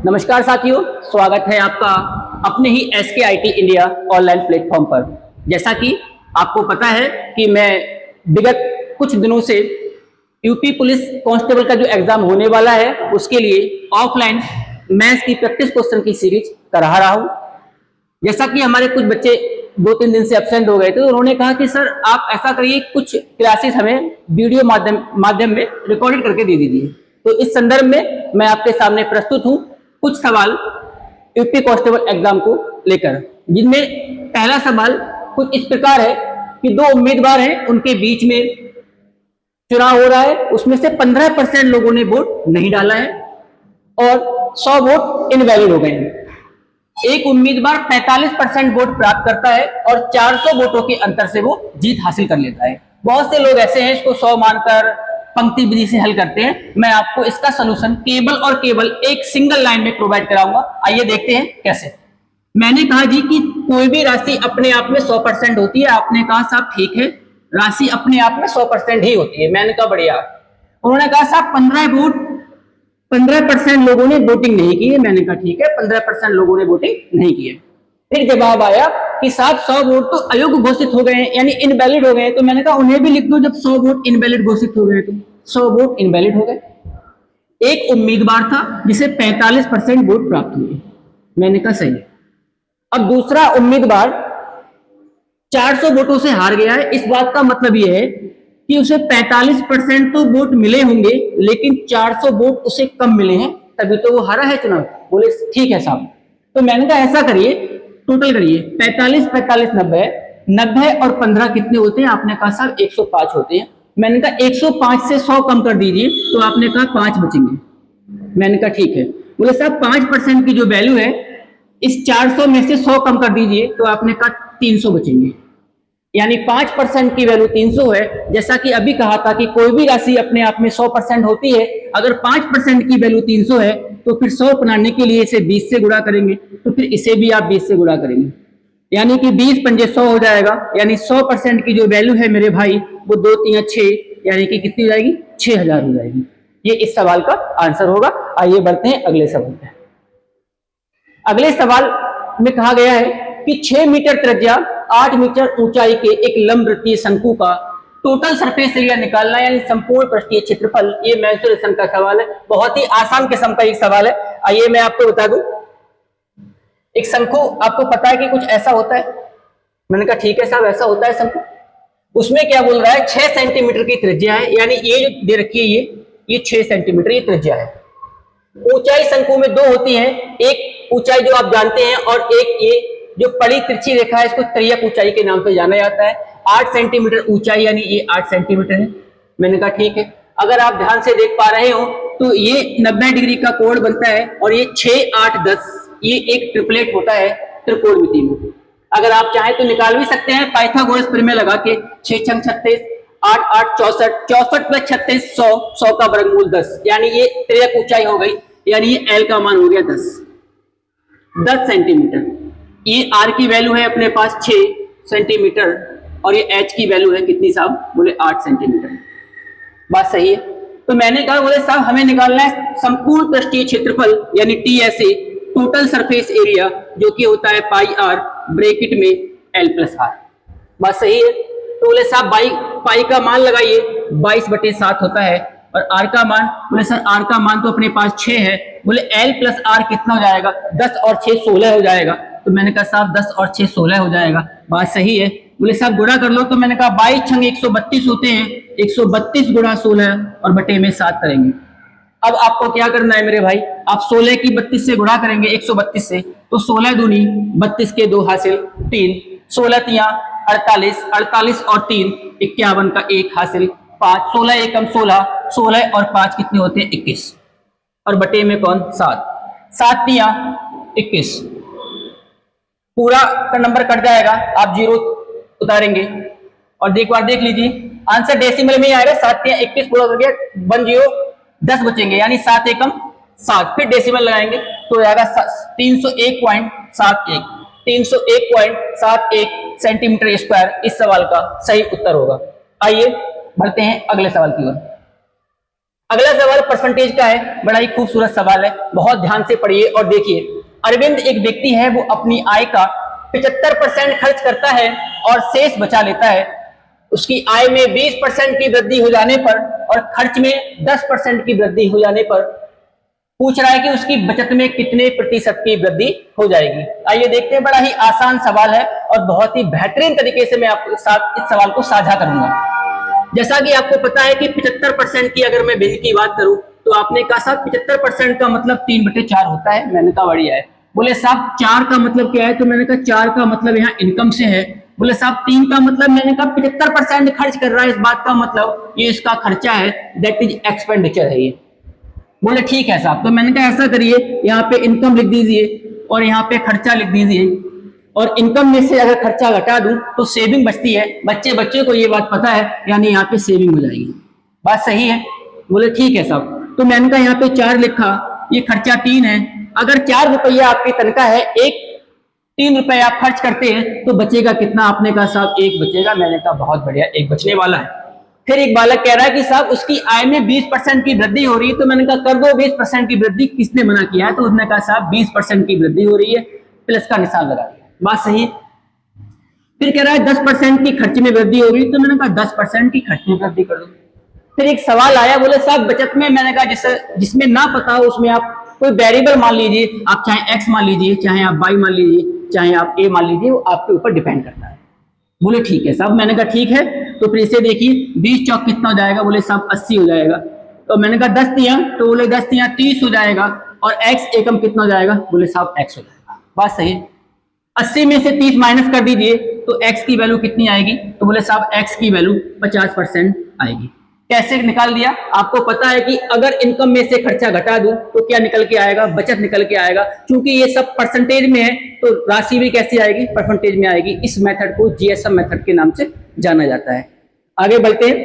नमस्कार साथियों, स्वागत है आपका अपने ही SKIT इंडिया ऑनलाइन प्लेटफॉर्म पर। जैसा कि आपको पता है कि मैं विगत कुछ दिनों से यूपी पुलिस कांस्टेबल का जो एग्जाम होने वाला है उसके लिए ऑफलाइन मैथ्स की प्रैक्टिस क्वेश्चन की सीरीज करा रहा हूं। जैसा कि हमारे कुछ बच्चे 2-3 दिन से एब्सेंट हो गए थे, तो उन्होंने कहा कि सर आप ऐसा करिए, कुछ क्लासेस हमें वीडियो माध्यम में रिकॉर्डेड करके दे दीजिए। तो इस संदर्भ में मैं आपके सामने प्रस्तुत हूं कुछ सवाल यूपी कांस्टेबल एग्जाम को लेकर, जिनमें पहला सवाल कुछ इस प्रकार है कि दो उम्मीदवार हैं, उनके बीच में चुनाव हो रहा है। उसमें से 15% लोगों ने वोट नहीं डाला है और 100 वोट इनवैलिड हो गए हैं। एक उम्मीदवार 45% वोट प्राप्त करता है और 400 वोटों के अंतर से वो जीत हासिल कर लेता है। बहुत से लोग ऐसे हैं इसको 100 मानकर पंक्ति विधि से हल करते हैं। मैं आपको इसका सलूशन केवल और केवल एक सिंगल लाइन में प्रोवाइड कराऊंगा। आइए देखते हैं कैसे। मैंने कहा जी कि कोई भी राशि अपने आप में 100% होती है। आपने कहा साहब ठीक है, राशि अपने आप में 100% ही होती है। मैंने कहा बढ़िया। उन्होंने कहा साहब 15% लोगों ने वोटिंग नहीं की है। मैंने कहा ठीक है, 15% लोगों ने वोटिंग नहीं की है। फिर जवाब आया कि साहब 100 वोट तो अयोग्य घोषित हो गए हैं, यानी इनवैलिड हो गए हैं। तो मैंने कहा उन्हें भी लिख दो, जब 100 वोट इनवैलिड घोषित हो गए तो 100 वोट इनवैलिड हो गए। एक उम्मीदवार था जिसे 45% वोट प्राप्त हुए। मैंने कहा सही है। अब दूसरा उम्मीदवार 400 वोटों से हार गया है। इस बात का मतलब यह है कि उसे 45% तो वोट मिले होंगे, लेकिन 400 वोट उसे कम मिले हैं, तभी तो वो हारा है चुनाव। बोले ठीक है साहब। तो मैंने कहा ऐसा करिए, टोटल करिए, 45 45 90 90 और 15 कितने होते हैं? आपने कहा साहब 105 होते हैं। मैंने कहा 105 से 100 कम कर दीजिए, तो आपने कहा 5 बचेंगे। मैंने कहा ठीक है। बोले साहब 5% की जो वैल्यू है, इस 400 में से 100 कम कर दीजिए, तो आपने कहा 300 बचेंगे। यानी 5% की वैल्यू 300 है। जैसा कि अभी कहा था कि कोई भी राशि अपने आप में 100% होती है। अगर 5% की वैल्यू 300 है तो फिर 100 बनाने के लिए इसे 20 से गुणा करेंगे, तो फिर इसे भी आप 20 से गुणा करेंगे, यानी कि 20 पंजे 100 हो जाएगा। यानी 100% की जो वैल्यू है मेरे भाई, वो 2 3 6, यानी कि कितनी हो जाएगी? 6000 हो जाएगी। ये इस सवाल का आंसर होगा। आइए बढ़ते हैं अगले सवाल पे। अगले सवाल में कहा गया है कि 6 मीटर त्रिज्या 8 मीटर ऊंचाई के एक लंबवृत्तीय शंकु का टोटल सरफेस एरिया निकालना, यानी संपूर्ण पृष्ठीय क्षेत्रफल। ये मेंसुरेशन का सवाल है, बहुत ही आसान किस्म का एक सवाल है। आइए मैं आपको बता दूं, एक शंकु आपको पता है कि कुछ ऐसा होता है। मैंने कहा ठीक है साहब, ऐसा होता है शंकु। उसमें क्या बोल रहा है? 6 सेंटीमीटर की त्रिज्या है, यानी ये जो दे रखी है ये 6 सेंटीमीटर ये त्रिज्या है। ऊंचाई शंकु में दो होती है, एक ऊंचाई जो आप जानते हैं और एक ये जो बड़ी तिरछी रेखा है, इसको त्रियक ऊंचाई के नाम से जाना जाता है। 8 सेंटीमीटर ऊंचाई, यानी ये 8 सेंटीमीटर है। मैंने कहा ठीक है। अगर आप ध्यान से देख पा रहे हो तो ये 90 डिग्री का कोण बनता है और ये 6 8 10 ये एक ट्रिपलेट होता है त्रिकोणमिति में। अगर आप चाहें तो निकाल भी सकते हैं पाइथागोरस प्रमेय लगा के। 6 छंग 36, 8 8 64, 64 प्लस 36 100, 100 का वर्गमूल 10, यानी ये त्रियक ऊंचाई हो गई। यानी ये L का मान हो गया 10 सेंटीमीटर। ये R की वैल्यू है अपने पास 6 सेंटीमीटर और ये H की वैल्यू है कितनी साहब? बोले 8 सेंटीमीटर। बात सही है। तो मैंने कहा बोले साहब हमें निकालना है संपूर्ण पृष्ठीय क्षेत्रफल, यानी TSA, टोटल सरफेस एरिया, जो कि होता है पाई R ब्रैकेट में L प्लस R। बात सही है। तो बोले साहब पाई का मान लगाइए, 22/7 होता है। और R का मान, बोले सर R का मान तो अपने पास 6 है। बोले L प्लस R कितना हो जाएगा? 10 और 6 16 हो जाएगा। तो मैंने कहा साहब 10 और 6 16 हो जाएगा। बात सही है। बोले साहब गुणा कर लो। तो मैंने कहा 22 छंग 132 होते हैं, 132 गुणा 16 और बटे में 7 करेंगे। अब आपको क्या करना है मेरे भाई? आप 16 की 32 से गुणा करेंगे 132 से, तो 16 दूनी 32 के 2 हासिल 3, 16 तिया 48, 48 और 3 51 का 1 हासिल 5, 16 एकम 16, 16 और 5 कितने होते हैं? 21, और बटे में कौन? 7, 7 तिया 21। पूरा का नंबर कट जाएगा, आप जीरो उतारेंगे और एक बार देख लीजिए आंसर डेसिमल में ही आएगा। 7 तिया 21 पूरा हो गया, 1 0 10 बचेंगे, यानी 7 एकम 7। फिर डेसिमल लगाएंगे तो आएगा 301.71, 301.71 सेंटीमीटर स्क्वायर इस सवाल का सही उत्तर होगा। आइए बढ़ते हैं अगले सवाल की ओर। अगला सवाल परसेंटेज का है, बड़ा ही खूबसूरत सवाल है, बहुत ध्यान से पढ़िए और देखिए। अरविंद एक व्यक्ति है, वो अपनी आय का 75% खर्च करता है और शेष बचा लेता है। उसकी आय में 20% की वृद्धि हो जाने पर और खर्च में 10% की वृद्धि हो जाने पर पूछ रहा है कि उसकी बचत में कितने प्रतिशत की वृद्धि हो जाएगी। आइए देखते हैं, बड़ा ही आसान सवाल है और बहुत ही बेहतरीन तरीके से मैं आपके साथ इस सवाल को साझा करूंगा। जैसा कि आपको पता है कि 75% की अगर मैं बिल की बात करूं तो आपने कहा साहब 75% का मतलब 3/4 होता है। मैंने कहा बढ़िया है। बोले साहब 4 का मतलब क्या है? तो मैंने कहा 4 का मतलब यहाँ इनकम से है। बोले साहब 3 का मतलब, मैंने कहा 75% खर्च कर रहा है, इस बात का मतलब ये इसका खर्चा है, दैट इज एक्सपेंडिचर है ये। बोले ठीक है साहब, तो मैंने कहा ऐसा करिए, यहाँ पे इनकम लिख दीजिए और यहाँ पे खर्चा लिख दीजिए, और इनकम में से अगर खर्चा घटा दूं तो सेविंग बचती है। बच्चे को ये बात पता है, यानी यहाँ पे सेविंग हो जाएगी। बात सही है? बोले ठीक है साहब। तो मैंने कहा यहाँ पे 4 लिखा, ये खर्चा 3 है। अगर 4 रुपया आपकी तनख्वाह है, 3 रुपए आप खर्च करते हैं तो बचेगा कितना? आपने कहा साहब 1 बचेगा। मैंने कहा बहुत बढ़िया, 1 बचने वाला है। फिर एक बालक कह रहा है कि साहब उसकी आय में 20% की वृद्धि हो रही है। तो मैंने कहा कर दो 20% की वृद्धि। किसने मना किया है? तो उसने कहा साहब 20% की वृद्धि हो रही है, प्लस का निशान लगा दिया। बात सही है। फिर कह रहा है 10% की खर्च में वृद्धि हो रही है। तो मैंने कहा 10% की खर्च में वृद्धि कर दो। फिर एक सवाल आया, बोले साहब बचत में, मैंने कहा जिसमें ना पता हो उसमें आप कोई वेरिएबल मान लीजिए, आप चाहे एक्स मान लीजिए, चाहे आप वाई मान लीजिए, चाहे आप ए मान लीजिए, वो आपके ऊपर डिपेंड करता है। बोले ठीक है साहब। मैंने कहा ठीक है। तो फिर इसे देखिए, 20 चौक कितना हो जाएगा? बोले साहब 80 हो जाएगा। तो मैंने कहा 10 तिया, तो बोले 10 तिया 30 हो जाएगा। और एक्स एकम कितना हो जाएगा? बोले साहब एक्स हो जाएगा। बात सही है। 80 में से 30 माइनस कर दीजिए तो x की वैल्यू कितनी आएगी? तो बोले साहब x की वैल्यू 50% आएगी। कैसे निकाल दिया? आपको पता है कि अगर इनकम में से खर्चा घटा दूं तो क्या निकल के आएगा? बचत निकल के आएगा। क्योंकि ये सब परसेंटेज में है तो राशि भी कैसी आएगी? परसेंटेज में आएगी। इस मेथड को जीएसएम मेथड के नाम से जाना जाता है। आगे बढ़ते हैं।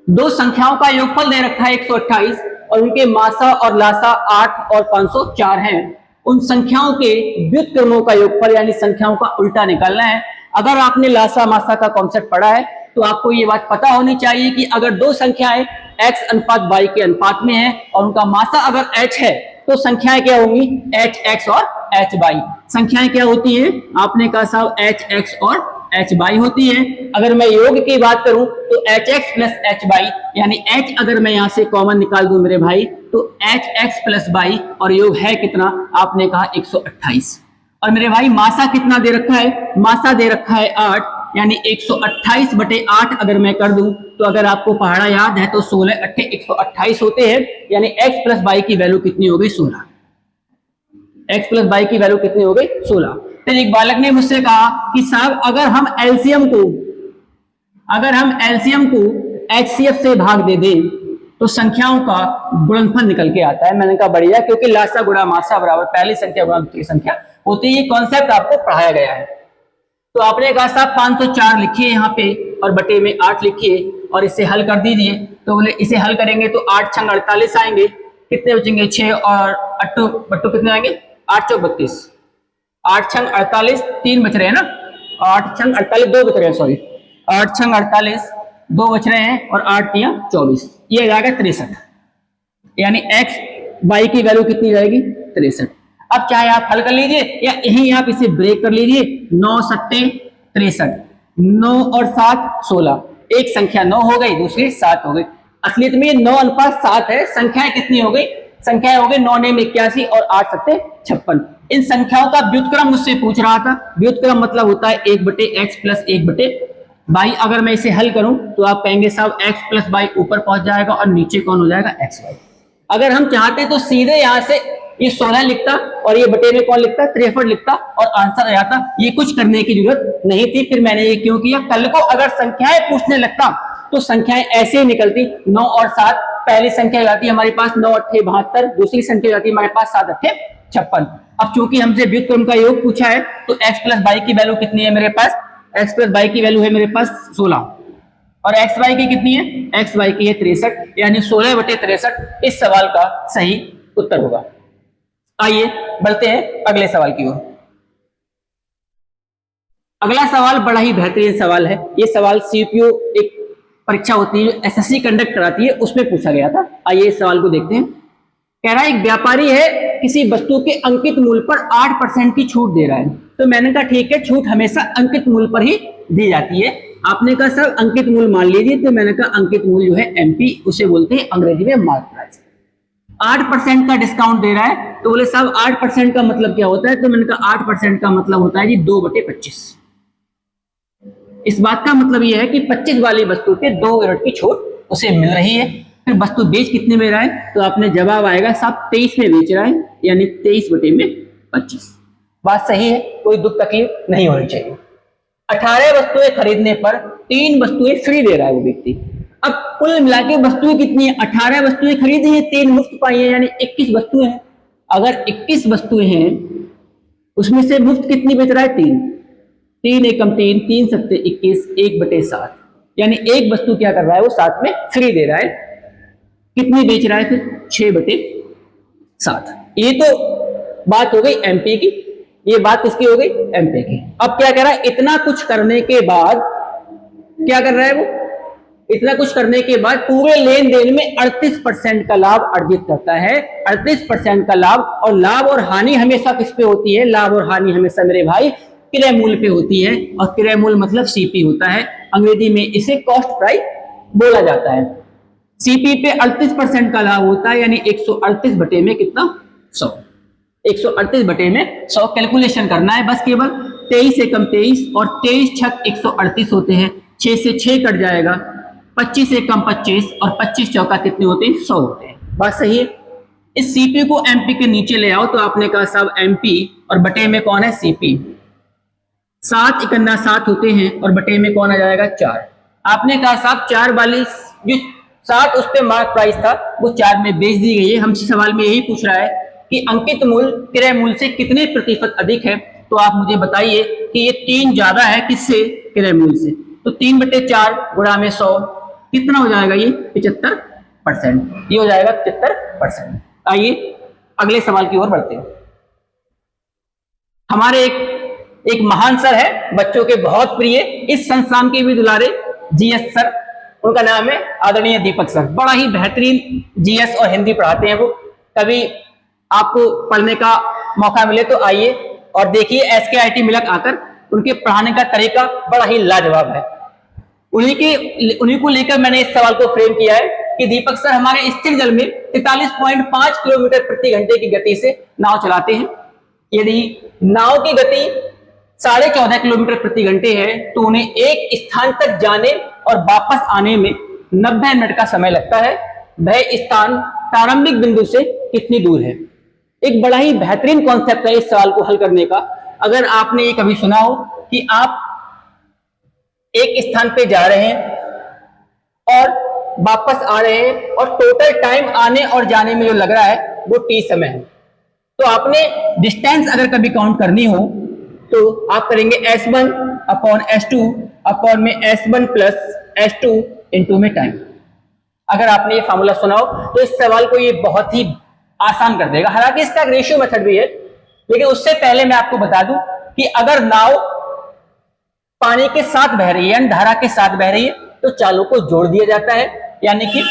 दो संख्याओं का योगफल दे रखा है 128 और उनके मासा और लासा 8 और 504 हैं। उन संख्याओं के व्युत्क्रमों का योगफल यानी संख्याओं का उल्टा निकालना है। अगर आपने लासा मासा का कॉन्सेप्ट पढ़ा है तो आपको ये बात पता होनी चाहिए कि अगर दो संख्याएं x अनुपात y के अनुपात में है और उनका मासा अगर h है तो संख्याएं क्या होंगी? hx और hy। संख्याएं क्या होती हैं? आपने कहा साहब hx और hy होती है। अगर मैं योग की बात करूं तो hx प्लस hy, यानी h अगर मैं यहां से कॉमन निकाल दूं मेरे भाई तो hx प्लस y, और योग है कितना? आपने कहा 128। और मेरे भाई मासा कितना दे रखा है? मासा दे रखा है 8, यानी 128/8 अगर मैं कर दूं तो अगर आपको पहाड़ा याद है तो 16 8 128 होते हैं, यानी x प्लस y की वैल्यू कितनी हो गई? 16। x प्लस y की वैल्यू कितनी हो गई? 16। फिर एक बालक ने मुझसे कहा कि साहब अगर हम एलसीएम को एचसीएफ से भाग दे दें तो संख्याओं का गुणनफल निकल के आता है। मैंने कहा बढ़िया, क्योंकि लासा गुणा मासा बराबर पहली संख्या गुणा दूसरी संख्या होती है। ये कॉन्सेप्ट आपको पढ़ाया गया है। तो आपने कहा साहब 504 लिखिए यहाँ पे और बटे में 8 लिखिए और इसे हल कर दीजिए। तो बोले इसे हल करेंगे तो 8 छंग 48 आएंगे। कितने बचेंगे? 6 और 8 बट्टू कितने आएंगे? 8 चौक 32, 8 छंग 48, 3 बच रहे हैं ना। 8 छंग 48, 2 बच रहे हैं, सॉरी 8 छंग 48, 2 बच रहे हैं और 8 तिया 24, ये जाएगा 63। यानी एक्स वाई की वैल्यू कितनी जाएगी? 63। अब चाहे आप हल कर लीजिए या यही आप इसे ब्रेक कर लीजिए। 9 सत्ते 63, 9 और 7 16, एक संख्या 9 हो गई, दूसरी 7 हो गई। असलियत में 9 अनुपात 7 है। संख्याएं कितनी हो गई? संख्याएं हो गई 9 नेम 81 और 8 सत्ते 56। इन संख्याओं का व्युत्क्रम मुझसे पूछ रहा था। व्युत्क्रम मतलब होता है 1/x प्लस 1/y। अगर मैं इसे हल करूं तो आप कहेंगे साहब x प्लस y ऊपर पहुंच जाएगा और नीचे कौन हो जाएगा? xy। अगर हम चाहते तो सीधे यहां से ये 16 लिखता और ये बटे में कौन लिखता? 63 लिखता और आंसर आ जाता। ये कुछ करने की जरूरत नहीं थी। फिर मैंने ये क्यों किया? कल को अगर संख्याएं पूछने लगता तो संख्याएं ऐसे ही निकलती। 9 और 7, पहली संख्या जाती है हमारे पास 9 8 72, दूसरी संख्या जाती है हमारे पास 7 8 56। अब चूंकि हमसे व्युत्क्रम का योग पूछा है तो x प्लस y की वैल्यू कितनी है मेरे पास? x प्लस y की वैल्यू है मेरे पास 16 और एक्स वाई की कितनी है? एक्स वाई की है 63, यानी 16/63 इस सवाल का सही उत्तर होगा। आइए बढ़ते हैं अगले सवाल की ओर। अगला सवाल बड़ा ही बेहतरीन सवाल है। ये सवाल सीपीयू एक परीक्षा होती है जो एसएससी कंडक्ट कराती है, उसमें पूछा गया था। आइए इस सवाल को देखते हैं। कह रहा है एक व्यापारी है, किसी वस्तु के अंकित मूल्य पर 8% की छूट दे रहा है। तो मैंने कहा ठीक है, छूट हमेशा अंकित मूल्य पर ही दी जाती है। आपने कहा सर अंकित मूल्य मान लीजिए, तो मैंने कहा अंकित मूल्य जो है एमपी, उसे बोलते हैं अंग्रेजी में मार्क प्राइस। 8% का डिस्काउंट दे रहा है, तो बोले साहब 8% का मतलब क्या होता है? तो मैंने कहा 8% का मतलब होता है जी 2/25। इस बात का मतलब यह है कि 25 वाली वस्तु पे 2 यूनिट की छूट उसे मिल रही है। फिर वस्तु बेच कितने में रहा है? तो आपने जवाब आएगा साहब 23 में बेच रहा है, यानी 23/25। बात सही है, कोई दुख तकलीफ नहीं होनी चाहिए। 18 वस्तुएं खरीदने पर 3 वस्तुएं फ्री दे रहा है वो व्यक्ति। अब कुल मिला के वस्तुएं कितनी है? 18 वस्तुएं खरीदी है, 3 मुफ्त पाई है, यानी 21 वस्तुएं हैं। अगर 21 वस्तुएं हैं, उसमें से मुफ्त कितनी बेच रहा है? 3। 3 एकम 3, 3 सत्ते 21, 1/7, यानी एक वस्तु क्या कर रहा है? वो 7 में फ्री दे रहा है। कितनी बेच रहा है फिर? 6/7। ये तो बात हो गई एमपी की, ये बात किसकी हो गई? एमपी की। अब क्या कर रहा है? इतना कुछ करने के बाद क्या कर रहा है वो? इतना कुछ करने के बाद पूरे लेन देन में 38% का लाभ अर्जित करता है। 38% का लाभ, और लाभ और हानि हमेशा किस पे होती है? लाभ और हानि हमेशा मेरे भाई क्रय मूल्य पे होती है, और क्रय मूल्य मतलब सीपी होता है। अंग्रेजी में इसे कॉस्ट प्राइस बोला जाता है। सीपी पे 38% का लाभ होता है, यानी 138 बटे में कितना? 100। 138 बटे में 100 कैलकुलेशन करना है बस केवल। 23 एकम 23 और 23 छक 138 होते हैं, 6 से 6 कट जाएगा। 25 एकम 25 और 25 चौका कितने होते हैं? 100 होते हैं। बात सही है। इस सीपी को एमपी के नीचे ले आओ, तो आपने कहा साहब एमपी और बटे में कौन है? सीपी। 7 इकन्ना 7 होते हैं, और बटे में कौन आ जाएगा? 4। आपने कहा साहब 4 वाली जो 7 उस पे मार्क प्राइस था, वो 4 में बेच दी गई है। हमसे सवाल में यही पूछ रहा है कि अंकित मूल्य क्रय मूल्य से कितने प्रतिशत अधिक है। तो आप मुझे बताइए कि ये 3 ज्यादा है किससे? क्रय मूल्य से। तो 3/4 गुणा में 100 कितना हो जाएगा? ये 75%। ये हो जाएगा 75%। आइए अगले सवाल की ओर बढ़ते हैं। हमारे एक महान सर है, बच्चों के बहुत प्रिय, इस संस्थान के भी दुलारे, जीएस सर। उनका नाम है आदरणीय दीपक सर। बड़ा ही बेहतरीन जीएस और हिंदी पढ़ाते हैं वो। कभी आपको पढ़ने का मौका मिले तो आइए और देखिए एसकेआईटी मिलक आकर, उनके पढ़ाने का तरीका बड़ा ही लाजवाब है। उन्हीं को लेकर मैंने इस सवाल को फ्रेम किया है कि दीपक सर हमारे स्थिर जल में 43.5 किलोमीटर प्रति घंटे की गति से नाव चलाते हैं। यदि नाव की गति 14.5 किलोमीटर प्रति घंटे है, तो उन्हें एक स्थान तक जाने और वापस आने में 90 मिनट का समय लगता है। वह स्थान प्रारंभिक बिंदु से कितनी दूर है? एक बड़ा ही बेहतरीन कॉन्सेप्ट है इस सवाल को हल करने का। अगर आपने ये कभी सुना हो कि आप एक स्थान पे जा रहे हैं और वापस आ रहे हैं, और टोटल टाइम आने और जाने में जो लग रहा है वो t समय है, तो आपने डिस्टेंस अगर कभी काउंट करनी हो तो आप करेंगे S1 अपॉन S2 अपॉन में S1 प्लस S2 इंटू में टाइम। अगर आपने ये फॉर्मूला सुना हो तो इस सवाल को ये बहुत ही आसान कर देगा। हालांकि इसका रेशियो मेथड भी है, लेकिन उससे पहले मैं आपको बता दूं कि अगर नाव पानी के साथ बह रही है, धारा के साथ बह रही है, तो चालों को जोड़ दिया जाता है, यानी कि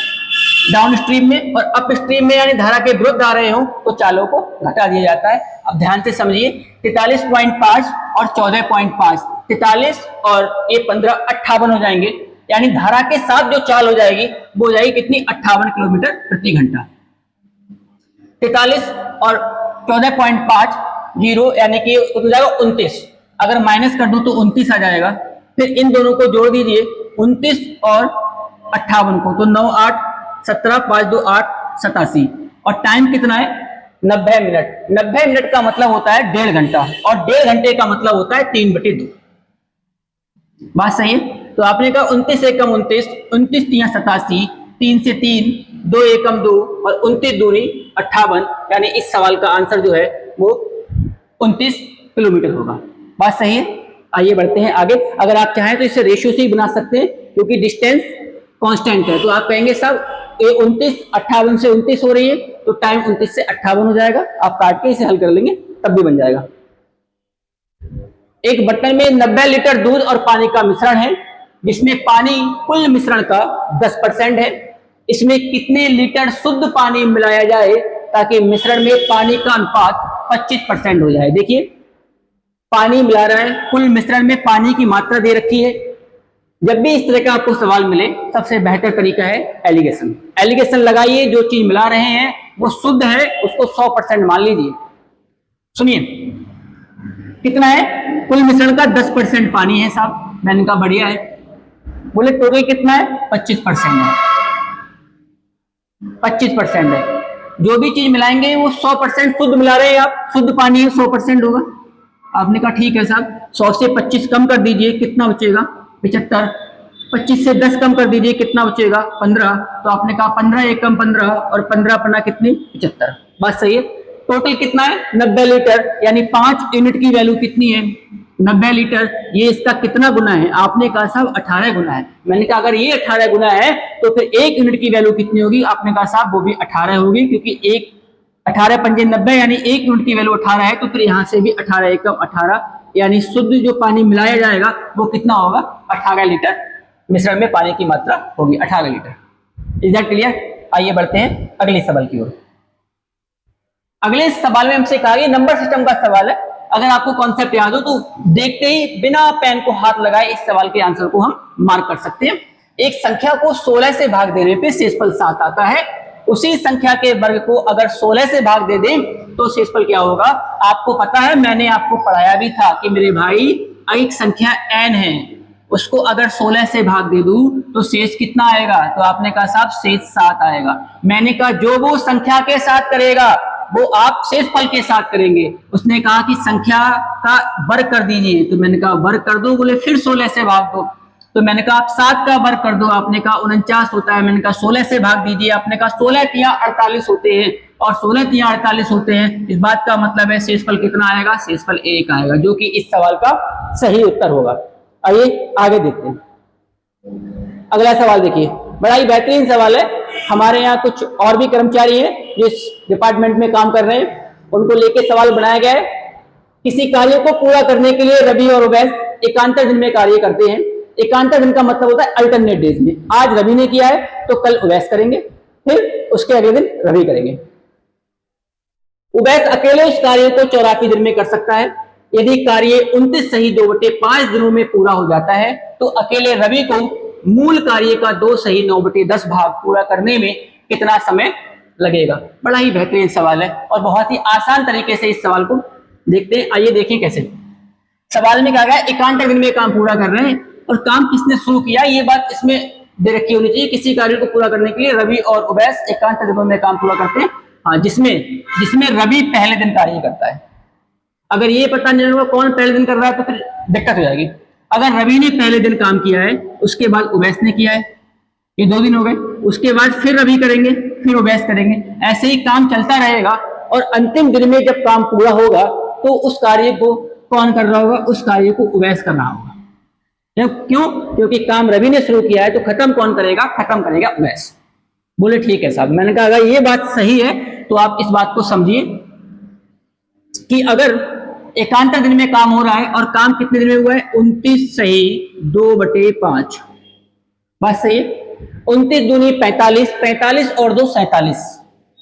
डाउन स्ट्रीम में, और अप स्ट्रीम में यानी धारा के विरुद्ध आ रहे हो तो चालों को घटा दिया जाता है। अब ध्यान से समझिए, 43.5 और 14.5, 43 और ये 15, 58 हो जाएंगे, यानी धारा के साथ जो चाल हो जाएगी वो हो जाएगी कितनी? 58 किलोमीटर प्रति घंटा। 43 और 14.5 जीरो, यानी कि हो जाएगा 29। अगर माइनस कर दूं तो 29 आ जाएगा। फिर इन दोनों को जोड़ दीजिए, 29 और 58 को, तो 9 8 17 5 2 8 87, और टाइम कितना है? 90 मिनट। 90 मिनट का मतलब होता है 1.5 घंटा, और 1.5 घंटे का मतलब होता है 3/2। बात सही है। तो आपने कहा 29 एकम 29, 29 तिया 87, 3 से 3, 2 एकम 2 और 29 दूनी 58, यानी इस सवाल का आंसर जो है वो 29 किलोमीटर होगा। बात सही है। आइए बढ़ते हैं आगे। अगर आप चाहें तो इसे रेशियो से ही बना सकते हैं, क्योंकि डिस्टेंस कांस्टेंट है। तो आप कहेंगे साहब ये 29 58 से 29 हो रही है, तो टाइम 29 से 58 हो जाएगा। आप काट के इसे हल कर लेंगे तब भी बन जाएगा। एक बर्तन में 90 लीटर दूध और पानी का मिश्रण है। जिसमें पानी कुल मिश्रण का 10% है। इसमें कितने लीटर शुद्ध पानी मिलाया जाए ताकि मिश्रण में पानी का अनुपात 25% हो जाए। देखिए पानी मिला रहा है, कुल मिश्रण में पानी की मात्रा दे रखी है। जब भी इस तरह का आपको सवाल मिले सबसे बेहतर तरीका है एलिगेशन। एलिगेशन लगाइए, जो चीज मिला रहे हैं वो शुद्ध है उसको 100% मान लीजिए। सुनिए कितना है, कुल मिश्रण का 10% पानी है साहब। मैंने कहा बढ़िया है। बोले टोटल कितना है, 25% है। 25% है। जो भी चीज मिलाएंगे वो 100% शुद्ध मिला रहे हैं आप, शुद्ध पानी है 100% होगा। आपने कहा ठीक है साहब, 100 से 25 कम कर दीजिए, कितना बचेगा, 75। 25 से 10 कम कर दीजिए, कितना बचेगा, 15। तो आपने कहा 15 एकम 15 और 15 अपना कितनी, 75। बात सही है। टोटल कितना है, 90 लीटर, यानी 5 यूनिट की वैल्यू कितनी है, 90 लीटर। ये इसका कितना गुना है, आपने कहा साहब 18 गुना है। मैंने कहा अगर ये 18 गुना है तो फिर 1 यूनिट की वैल्यू कितनी होगी, आपने कहा साहब वो भी 18 होगी, क्योंकि 18 पंजे 90 यानी 1 यूनिट की वैल्यू 18 है। तो फिर यहां से भी 18 एकम 18, यानी शुद्ध जो पानी मिलाया जाएगा वो कितना होगा, 18 लीटर मिश्रण में पानी की मात्रा होगी 18 लीटर। Is that clear? आइए बढ़ते हैं अगले सवाल की ओर। अगले सवाल में हमसे कहा गया नंबर सिस्टम का सवाल है। अगर आपको कॉन्सेप्ट याद हो तो देखते ही बिना पेन को हाथ लगाए इस सवाल के आंसर को हम मार्क कर सकते हैं। एक संख्या को 16 से भाग देने पे शेषफल 7 आता है। उसी संख्या के वर्ग को अगर 16 से भाग दे दें तो शेषफल क्या होगा। आपको पता है, मैंने आपको पढ़ाया भी था कि मेरे भाई एक संख्या n है, उसको अगर 16 से भाग दे दूं तो शेष कितना आएगा, तो आपने कहा साहब शेष 7 आएगा। मैंने कहा जो वो संख्या के साथ करेगा वो आप शेषफल के साथ करेंगे। उसने कहा कि संख्या का वर्ग कर दीजिए, तो मैंने कहा वर्ग कर दो। बोले फिर 16 से भाग दो, तो मैंने कहा आप 7 का वर्ग कर दो। आपने कहा 49 होता है। मैंने कहा 16 से भाग दीजिए। आपने कहा 16 तिया 48 होते हैं, और 16 तिया 48 होते हैं। इस बात का मतलब है शेषफल कितना आएगा, शेषफल 1 आएगा, जो कि इस सवाल का सही उत्तर होगा। आइए आगे देखते हैं। अगला सवाल देखिए, बड़ा ही बेहतरीन सवाल है। हमारे यहाँ कुछ और भी कर्मचारी हैं जो इस डिपार्टमेंट में काम कर रहे हैं, उनको लेके सवाल बनाया गया है। किसी कार्य को पूरा करने के लिए रवि और उवैस एकांतर दिन में कार्य करते हैं। एकांतर दिन का मतलब होता है अल्टरनेट डेज में। आज रवि ने किया है तो कल उवैस करेंगे, फिर उसके अगले दिन रवि करेंगे। उवैस अकेले उस कार्य को 84 दिन में कर सकता है। यदि कार्य 29 सही 2/5 दिनों में पूरा हो जाता है तो अकेले रवि को मूल कार्य का 2 सही 9/10 भाग पूरा करने में कितना समय लगेगा। बड़ा ही बेहतरीन सवाल है और बहुत ही आसान तरीके से इस सवाल को देखते हैं। आइए देखें कैसे। सवाल में कहा गया एकांतर दिन में काम पूरा कर रहे हैं, और काम किसने शुरू किया ये बात इसमें दे रखी होनी चाहिए। किसी कार्य को पूरा करने के लिए रवि और उवैस एकांतर दिनों में काम पूरा करते हैं। हाँ, जिसमें रवि पहले दिन कार्य करता है। अगर ये पता नहीं होगा कौन पहले दिन कर रहा है तो फिर दिक्कत हो जाएगी। अगर रवि ने पहले दिन काम किया है, उसके बाद उवैस ने किया है, ये 2 दिन हो गए। उसके बाद फिर रवि करेंगे, फिर उवैस करेंगे, ऐसे ही काम चलता रहेगा। और अंतिम दिन में जब काम पूरा होगा तो उस कार्य को कौन कर रहा होगा, उस कार्य को उवैस कर रहा होगा। क्यों? क्योंकि काम रवि ने शुरू किया है तो खत्म कौन करेगा, खत्म करेगा उवैस। बोले ठीक है साहब। मैंने कहा अगर ये बात सही है तो आप इस बात को समझिए कि अगर एकांतर दिन में काम हो रहा है और काम कितने दिन में हुआ है, 29 सही 2/5। बात सही है। 29 दूनी 45, 45 और 2 47,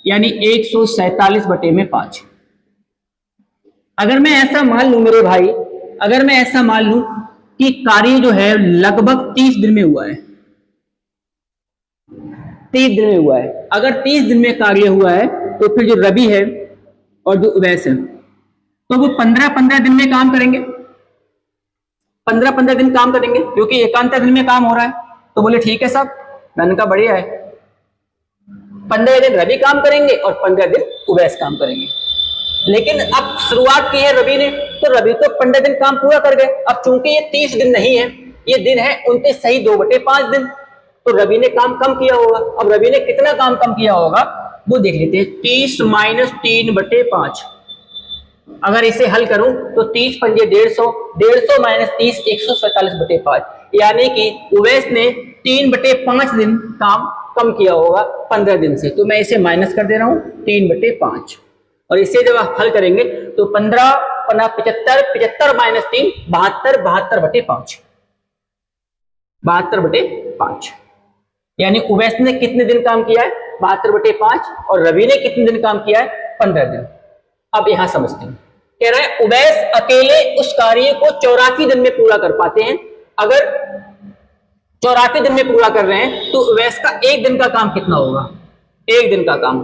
यानी 147/5। अगर मैं ऐसा मान लूं मेरे भाई, अगर मैं ऐसा मान लूं कि कार्य जो है लगभग 30 दिन में हुआ है, 30 दिन में हुआ है। अगर 30 दिन में कार्य हुआ है तो फिर जो रवि है और जो उवैस है तो वो 15-15 दिन में काम करेंगे। 15-15 दिन काम करेंगे क्योंकि एकांतर दिन में काम हो रहा है। तो बोले ठीक है साहब। मैंने कहा बढ़िया है। 15 दिन रवि काम करेंगे और 15 दिन उवैस काम करेंगे। लेकिन अब शुरुआत की है रवि ने, तो रवि तो 15 दिन काम पूरा कर गए। अब चूंकि ये 30 दिन नहीं है, ये दिन है 29 सही 2/5 दिन, तो रवि ने काम कम किया होगा। अब रवि ने कितना काम कम किया होगा वो देख लेते हैं। 30 - 3/5। अगर इसे हल करूं तो 30 पंजे 150, 150 - 30 147/5, यानी कि उवैस ने 3/5 दिन काम कम किया होगा 15 दिन से। तो मैं इसे माइनस कर दे रहा हूं 3/5, और इसे जब आप हल करेंगे तो 15 - 75, 75 - 3 72, 72/5। 72/5। यानी उवैस ने कितने दिन काम किया है? 72/5। और रवि ने कितने दिन काम किया है? 15 दिन। अब यहां समझते हैं, कह रहा है उवैस अकेले उस कार्य को 84 दिन में पूरा कर पाते हैं। अगर 84 दिन में पूरा कर रहे हैं तो उवैस का एक दिन का काम कितना होगा? एक दिन का काम।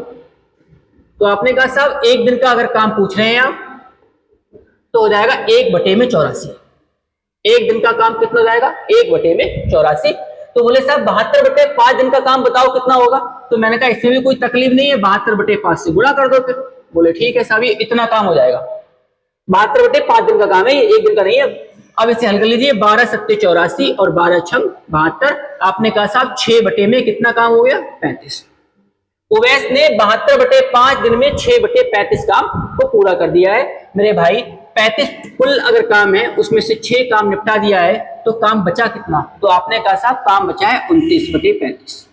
तो आपने कहा साहब एक दिन का अगर काम पूछ रहे हैं आप तो हो जाएगा 1/84। एक दिन का काम कितना हो जाएगा? 1/84। तो बोले साहब 72/5 दिन का काम बताओ कितना होगा? तो मैंने कहा इसमें भी कोई तकलीफ नहीं है, 72/5 से गुणा कर दो फिर। बोले ठीक है साहब ये इतना काम हो जाएगा। 72/5 दिन का काम है, ये एक दिन का नहीं है। अब इसे हल कर लीजिए, 12 सत्ते 84 और 12 छंग 72। आपने कहा साहब 6 बटे में कितना काम हो गया? 35। उवैस ने 72/5 दिन में 6/35 काम को पूरा कर दिया है। मेरे भाई 35 कुल अगर काम है उसमें से 6 काम निपटा दिया है तो काम बचा कितना? तो आपने कहा साहब काम बचा है 29/35।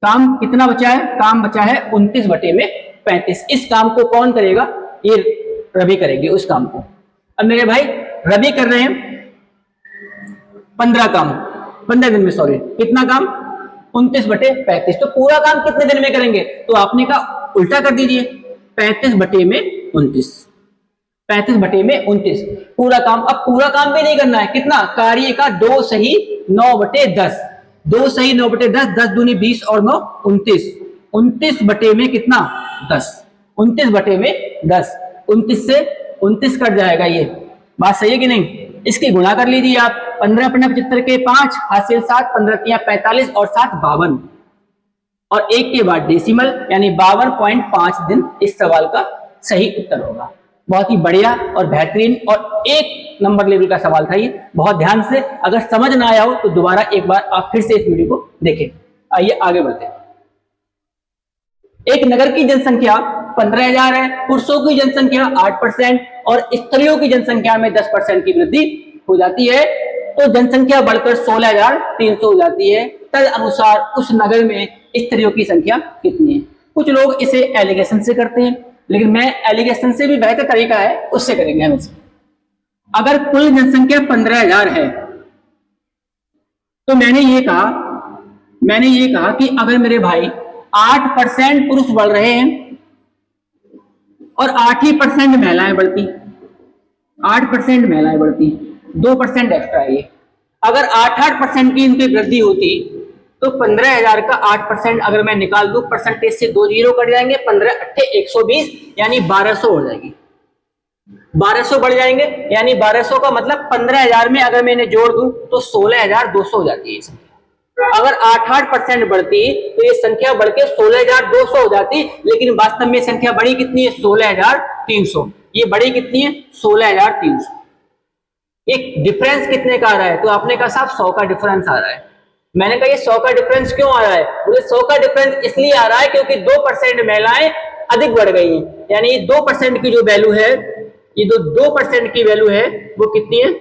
काम कितना बचा है? काम बचा है 29/35। इस काम को कौन करेगा? ये रवि करेंगे उस काम को। अब मेरे भाई रवि कर रहे हैं 15 काम, 15 दिन में, सॉरी कितना काम? 29/35। तो पूरा काम कितने दिन में करेंगे? तो आपने कहा उल्टा कर दीजिए, 35/29। 35/29 पूरा काम। अब पूरा काम भी नहीं करना है, कितना? कार्य का 2 सही 9/10। 2 सही 9/10, 10 दूनी 20 और 9 29। 29 बटे में कितना? 10। 29 बटे में 10। 29 से 29 कट जाएगा, ये बात सही है कि नहीं? इसकी गुणा कर लीजिए आप। 15×75 के 5, हासिल 7, 15 45 और 7 52 और 1 के बाद डेसिमल, यानी 52.5 दिन इस सवाल का सही उत्तर होगा। बहुत ही बढ़िया और बेहतरीन और 1 नंबर लेवल का सवाल था ये। बहुत ध्यान से, अगर समझ ना आया हो तो दोबारा एक बार आप फिर से इस वीडियो को देखें। आइए आगे बढ़ते हैं। एक नगर की जनसंख्या 15,000 है, पुरुषों की जनसंख्या 8% और स्त्रियों की जनसंख्या में 10% की वृद्धि हो जाती है, तो जनसंख्या बढ़कर 16,300 हो जाती है। तद अनुसार उस नगर में स्त्रियों की संख्या कितनी है? कुछ लोग इसे एलिगेशन से करते हैं, लेकिन मैं एलिगेशन से भी बेहतर तरीका है उससे करेंगे हम इसे। अगर कुल जनसंख्या 15,000 है तो मैंने ये कहा कि अगर मेरे भाई 8% पुरुष बढ़ रहे हैं और 8% महिलाएं बढ़ती, 8% महिलाएं बढ़ती, 2% एक्स्ट्रा है ये। अगर 8% की इनकी वृद्धि होती तो 15,000 का 8% अगर मैं निकाल दूं, परसेंटेज से 2 जीरो कट जाएंगे, 15 8 120 यानी 1200 हो जाएगी। 1200 बढ़ जाएंगे, यानी 1200 का मतलब 15,000 में अगर मैं इन्हें जोड़ दूं तो 16,200 हो जाती है संख्या। अगर 8% बढ़ती तो ये संख्या बढ़ के 16,200 हो जाती, लेकिन वास्तव में संख्या बड़ी कितनी है? 16,300। ये बड़ी कितनी है? 16,300। एक डिफरेंस कितने का आ रहा है? तो आपने कहा साहब 100 का डिफरेंस आ रहा है। मैंने कहा ये 100 का डिफरेंस क्यों आ रहा है? बोले 100 का डिफरेंस इसलिए आ रहा है क्योंकि 2% महिलाएं अधिक बढ़ गई हैं। यानी 2% की जो वैल्यू है, ये जो 2% की वैल्यू है वो कितनी है?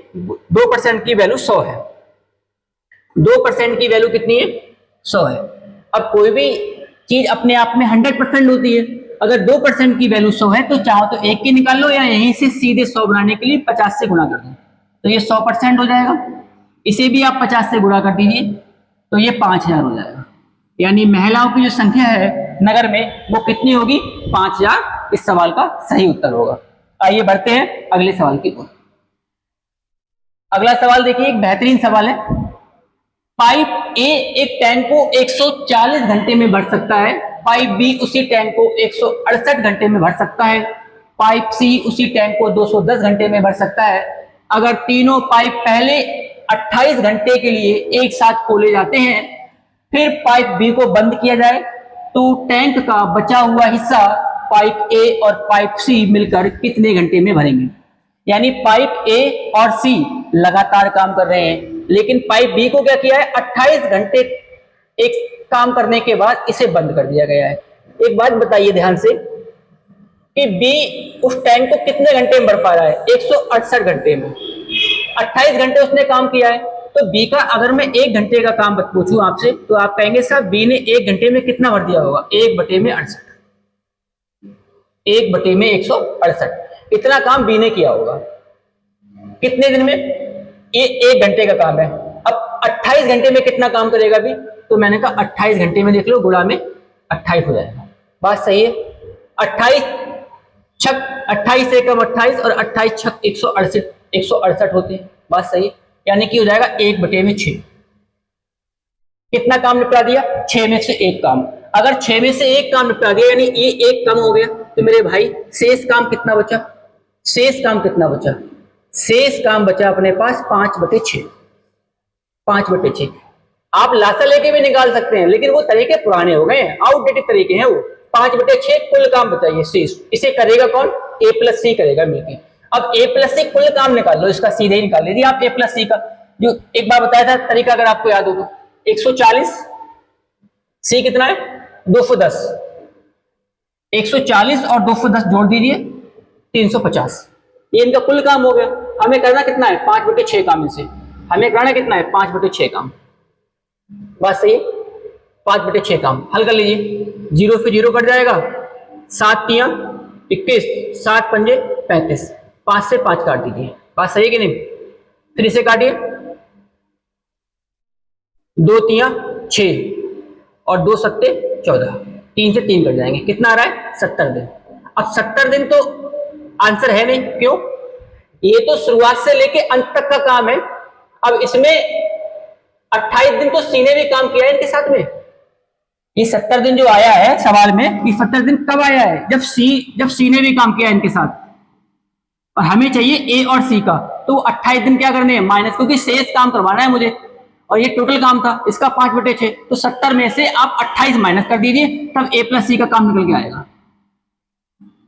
2% की वैल्यू 100 है। 2% की वैल्यू कितनी है? 100 है। अब कोई भी चीज अपने आप में 100% होती है। अगर 2% की वैल्यू 100 है तो चाहो तो 1 की निकाल लो या यहीं से सीधे 100 बनाने के लिए 50 से गुणा कर दो, तो ये 100% हो जाएगा। इसे भी आप 50 से गुणा कर दीजिए तो ये 5,000 हो जाएगा। यानी महिलाओं की जो संख्या है नगर में वो कितनी होगी? 5,000 इस सवाल का सही उत्तर होगा। आइए बढ़ते हैं अगले सवाल की ओर। अगला सवाल देखिए, एक बेहतरीन सवाल है। पाइप ए एक टैंक को 140 घंटे में भर सकता है, पाइप बी उसी टैंक को 168 घंटे में भर सकता है, पाइप सी उसी टैंक को 210 घंटे में भर सकता है। अगर तीनों पाइप पहले 28 घंटे के लिए एक साथ खोले जाते हैं, फिर पाइप बी को बंद किया जाए, तो टैंक का बचा हुआ हिस्सा पाइप ए और पाइप सी मिलकर कितने घंटे में भरेंगे? यानी पाइप ए और सी लगातार काम कर रहे हैं, लेकिन पाइप बी को क्या किया है? 28 घंटे एक काम करने के बाद इसे बंद कर दिया गया है। एक बात बताइए ध्यान से कि बी उस टैंक को कितने घंटे में भर पा रहा है? 168 घंटे में। 28 घंटे उसने काम किया है, तो बी का अगर मैं 1 घंटे का काम पूछूं आपसे तो आप कहेंगे साहब बी ने 1 घंटे में कितना भर दिया होगा? 1/68। 1/168 इतना काम बी ने किया होगा। कितने दिन में? ये 1 घंटे का काम है। अब 28 घंटे में कितना काम करेगा अभी, तो मैंने कहा 28 घंटे में देख लो गुणा में 28 हो जाएगा। बात सही है। 28 छक 28 से कम 28 और 28 छक 168 होते हैं। बात सही है। यानी कि हो जाएगा 1/6। कितना काम निपटा दिया, 6 में से 1 काम। अगर 6 में से 1 काम निपटा दिया यानी ये 1 कम हो गया, तो मेरे भाई शेष काम कितना बचा, शेष काम कितना बचा, शेष काम बचा अपने पास 5/6। 5/6 आप लासा लेके भी निकाल सकते हैं, लेकिन वो तरीके पुराने हो गए हैं, आउटडेटेड तरीके हैं वो। 5/6 कुल काम बचाइए शेष। इसे करेगा कौन, A+C करेगा मिलके। अब A+C कुल काम निकाल लो, इसका सीधे ही निकाल लीजिए आप A+C का। जो एक बार बताया था तरीका, अगर आपको याद हो तो 140, C कितना है 210, 140 और 210 जोड़ दीजिए 350। ये इनका कुल काम हो गया। हमें करना कितना है 5/6 काम, इनसे हमें करना कितना है 5/6 काम। बात सही है। 5/6 काम हल कर लीजिए। 0 से 0 कट जाएगा, 7 तियां 21, 7 पंजे 35, 5 से 5 काट दीजिए। बात सही है कि नहीं। फिर इसे काटिए, 2 तियां 6 और 2 सत्ते 14, 3 से 3 कट जाएंगे। कितना आ रहा है 70 दिन। अब 70 दिन तो आंसर है नहीं, क्यों, ये तो शुरुआत से लेके अंत तक का काम है। अब इसमें 28 दिन तो सी ने भी काम किया है इनके साथ में। ये 70 दिन जो आया है सवाल में, ये 70 दिन कब आया है, जब सी ने भी काम किया है इनके साथ। और हमें चाहिए ए और सी का, तो 28 दिन क्या करने हैं माइनस, क्योंकि शेष काम करवाना है मुझे, और ये टोटल काम था इसका 5/6। तो 70 में से आप 28 माइनस कर दीजिए, तब A+C का काम निकल के आएगा।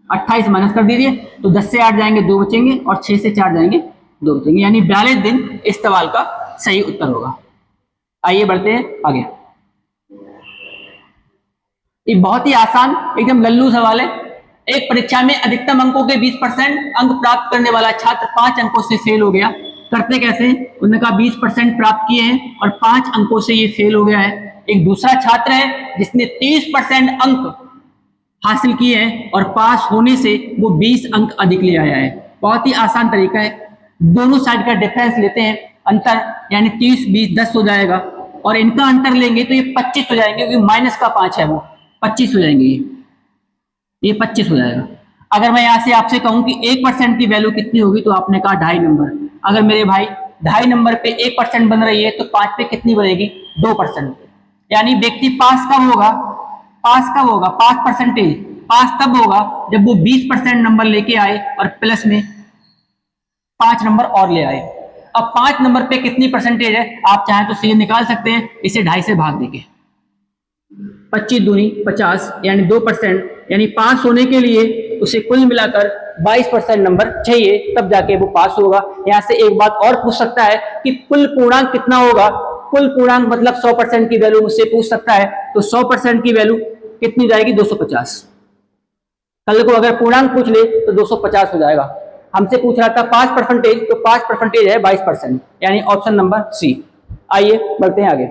28 माइनस कर दीजिए तो 10 से 8 जाएंगे 2 बचेंगे, और 6 से 4 जाएंगे 2 बचेंगे, यानी 42 दिन इस सवाल का सही उत्तर होगा। आइए बढ़ते हैं आगे। ये बहुत ही आसान एकदम लल्लू सवाल है। एक परीक्षा में अधिकतम अंकों के 20% अंक प्राप्त करने वाला छात्र 5 अंकों से फेल हो गया। करते कैसे, उन्होंने कहा 20% प्राप्त किए हैं और 5 अंकों से ये फेल हो गया है। एक दूसरा छात्र है जिसने 30% अंक हासिल किए हैं और पास होने से वो 20 अंक अधिक ले आया है। बहुत ही आसान तरीका है। दोनों साइड का डिफरेंस लेते हैं, अंतर, यानी 30 20 10 हो जाएगा, और इनका अंतर लेंगे तो ये 25 हो जाएंगे, क्योंकि माइनस का 5 है, वो 25 हो जाएंगे, ये 25 हो जाएगा। अगर मैं यहां से आपसे कहूं कि 1% की वैल्यू कितनी होगी, तो आपने कहा 2.5 नंबर। अगर मेरे भाई 2.5 नंबर पे 1% बन रही है, तो 5 पे कितनी बनेगी 2%। यानी व्यक्ति पास कब होगा, पास परसेंटेज पास तब होगा जब वो 20% नंबर लेके आए और प्लस में 5 नंबर और ले आए। अब 5 नंबर पे कितनी परसेंटेज है, आप चाहें तो सीधे निकाल सकते हैं, इसे 2.5 से भाग देंगे। 25 दूनी 50, यानी 2%, यानी पास होने के लिए उसे कुल मिलाकर 22% नंबर चाहिए, तब जाके वो पास होगा। यहां से एक बात और पूछ सकता है कि कुल पूर्णांक कितना होगा। कुल पूर्णांक मतलब 100% की वैल्यू मुझसे पूछ सकता है, तो 100% की वैल्यू कितनी जाएगी 250। कल को अगर पूर्णांक पूछ ले तो 250 हो जाएगा। हमसे पूछ रहा था 5%, तो 5% है 22%, यानी ऑप्शन नंबर सी। आइए बढ़ते हैं आगे।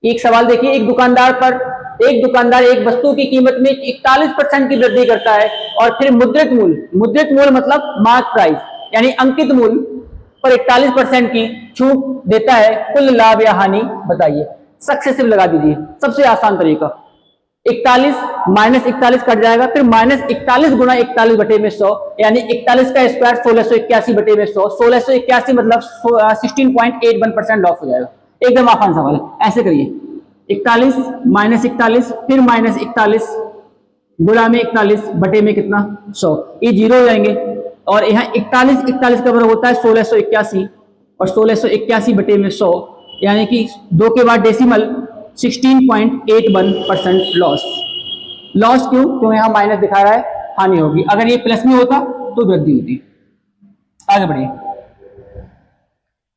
एक सवाल देखिए, एक दुकानदार एक वस्तु की कीमत में 41% की वृद्धि करता है, और फिर मुद्रित मूल्य मतलब मार्क प्राइस यानी अंकित मूल्य पर 41% की छूट देता है। कुल लाभ या हानि बताइए। सक्सेसिव लगा दीजिए, सबसे आसान तरीका। 41 माइनस 41 कट जाएगा, फिर माइनस 41 गुना 41/100, यानी 41 का स्क्वायर 1681/100। 1681 मतलब 16.81% लॉस हो जाएगा। एकदम आसान सवाल है, ऐसे करिए। 41 माइनस 41 फिर माइनस 41 गुणा में 41 बटे में कितना 100, ये 0 हो जाएंगे। और यहाँ 41 का बराबर होता है 1681, और 1681/100 यानी कि 2 के बाद डेसिमल 16.81% लॉस क्यों यहाँ माइनस दिखा रहा है, हानि होगी। अगर ये प्लस में होता तो वृद्धि होती। आगे बढ़िए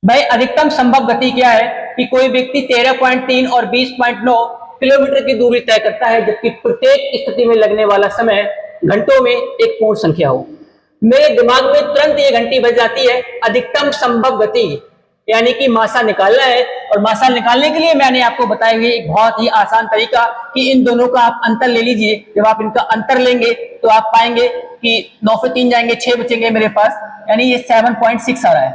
भाई। अधिकतम संभव गति क्या है कि कोई व्यक्ति 13.3 और 20.9 किलोमीटर की दूरी तय करता है, जबकि प्रत्येक स्थिति में लगने वाला समय घंटों में एक पूर्ण संख्या हो। मेरे दिमाग में तुरंत ये घंटी बज जाती है, अधिकतम संभव गति यानी कि मासा निकालना है। और मासा निकालने के लिए मैंने आपको बताया हुआ एक बहुत ही आसान तरीका कि इन दोनों का आप अंतर ले लीजिए। जब आप इनका अंतर लेंगे तो आप पाएंगे कि 9 से 3 जाएंगे, 6 बचेंगे मेरे पास, यानी ये 7.6 आ रहा है।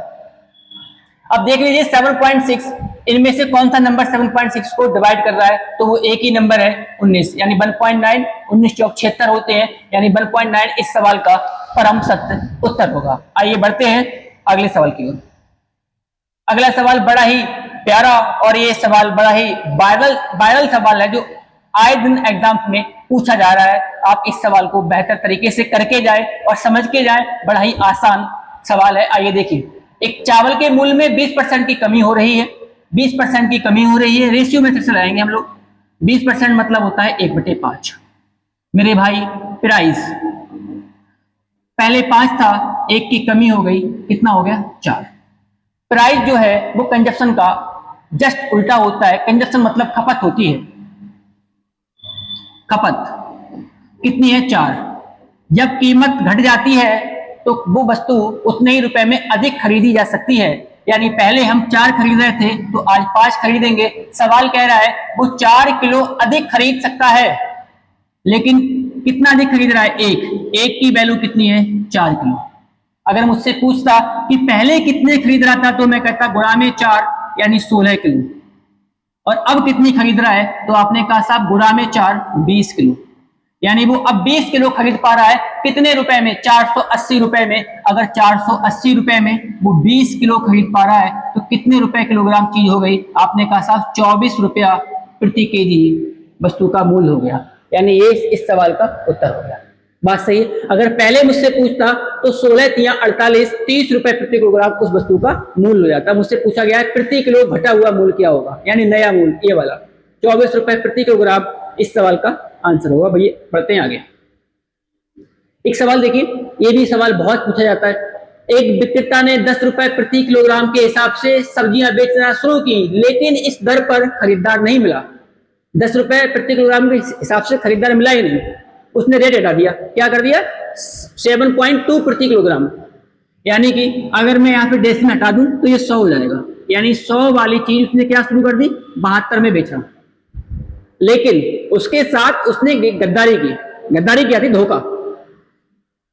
अब देख लीजिए 7.6, इनमें से कौन सा नंबर 7.6 को डिवाइड कर रहा है, तो वो एक ही नंबर है 19, यानी 1.9, 19 चौक 76 होते हैं, यानी 1.9 इस सवाल का परम सत्य उत्तर होगा। आइए बढ़ते हैं अगले सवाल की ओर। अगला सवाल बड़ा ही प्यारा और ये सवाल बड़ा ही वायरल सवाल है, जो आए दिन एग्जाम्स में पूछा जा रहा है। आप इस सवाल को बेहतर तरीके से करके जाए और समझ के जाए, बड़ा ही आसान सवाल है। आइए देखिए, एक चावल के मूल्य में 20% की कमी हो रही है, 20% की कमी हो रही है, रेशियो में से लाएंगे हम लोग। 20% मतलब होता है 1/5। मेरे भाई प्राइस पहले 5 था, 1 की कमी हो गई, कितना हो गया 4। प्राइस जो है वो कंजप्शन का जस्ट उल्टा होता है। कंजप्शन मतलब खपत होती है, खपत कितनी है 4। जब कीमत घट जाती है तो वो वस्तु उतने ही रुपए में अधिक खरीदी जा सकती है। यानी पहले हम 4 खरीद रहे थे तो आज 5 खरीदेंगे। सवाल कह रहा है वो 4 किलो अधिक खरीद सकता है, लेकिन कितना अधिक खरीद रहा है, एक की वैल्यू कितनी है 4 किलो। अगर मुझसे पूछता कि पहले कितने खरीद रहा था तो मैं कहता गुणा में 4 यानी 16 किलो, और अब कितनी खरीद रहा है तो आपने कहा साहब गुणा में 4 20 किलो, यानी वो अब 20 किलो खरीद पा रहा है। कितने रुपए में, 480 रुपए में। अगर 480 रुपए में वो 20 किलो खरीद पा रहा है तो कितने रुपए किलोग्राम चीज हो गई, आपने कहा साहब 24 रुपया प्रति केजी वस्तु का मूल्य हो गया। यानी ये इस सवाल का उत्तर हो गया। बात सही है। अगर पहले मुझसे पूछता तो 16 तिया 48, 30 रुपए प्रति किलोग्राम उस वस्तु का मूल्य हो जाता। मुझसे पूछा गया है प्रति किलो घटा हुआ मूल्य क्या होगा, यानी नया मूल्य, ये वाला 24 रुपए प्रति किलोग्राम इस सवाल का आंसर होगा। भैया बढ़ते हैं आगे। एक सवाल देखिए, ये भी सवाल बहुत पूछा जाता है। एक विक्रेता ने 10 रुपए प्रति किलोग्राम के हिसाब से सब्जियां बेचना शुरू की, लेकिन इस दर पर खरीदार नहीं मिला। 10 रुपए प्रति किलोग्राम के हिसाब से खरीदार मिला ही नहीं, उसने रेट हटा दिया। क्या कर दिया, 7.2 प्रति किलोग्राम। यानी कि अगर मैं यहाँ पे डेसिमल हटा दूं तो ये 100 हो जाएगा। यानी 100 वाली चीज उसने क्या शुरू कर दी, 72 में बेचा। लेकिन उसके साथ उसने गद्दारी की। गद्दारी क्या थी, धोखा,